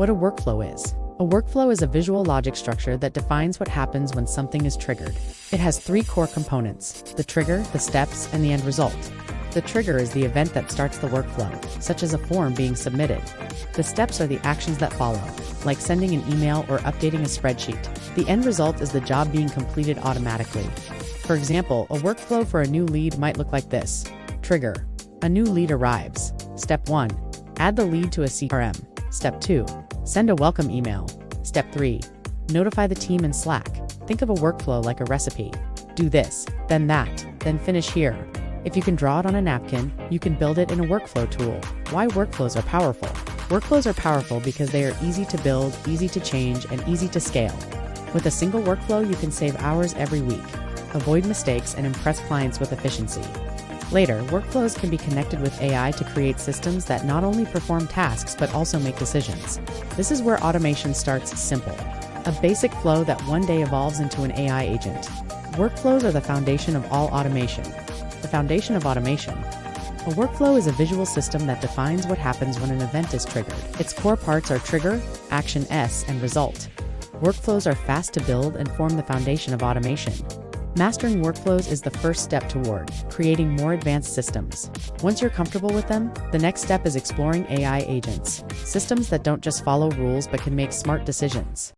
What a workflow is. A workflow is a visual logic structure that defines what happens when something is triggered. It has three core components: the trigger, the steps, and the end result. The trigger is the event that starts the workflow, such as a form being submitted. The steps are the actions that follow, like sending an email or updating a spreadsheet. The end result is the job being completed automatically. For example, a workflow for a new lead might look like this. Trigger. A new lead arrives. Step 1. Add the lead to a CRM. Step 2. Send a welcome email. Step 3. Notify the team in Slack. Think of a workflow like a recipe. Do this, then that, then finish here. If you can draw it on a napkin, you can build it in a workflow tool. Why workflows are powerful? Workflows are powerful because they are easy to build, easy to change, and easy to scale. With a single workflow, you can save hours every week, avoid mistakes, and impress clients with efficiency. Later, workflows can be connected with AI to create systems that not only perform tasks but also make decisions. This is where automation starts simple. A basic flow that one day evolves into an AI agent. Workflows are the foundation of all automation. The foundation of automation. A workflow is a visual system that defines what happens when an event is triggered. Its core parts are trigger, action S, and result. Workflows are fast to build and form the foundation of automation. Mastering workflows is the first step toward creating more advanced systems. Once you're comfortable with them, the next step is exploring AI agents, systems that don't just follow rules but can make smart decisions.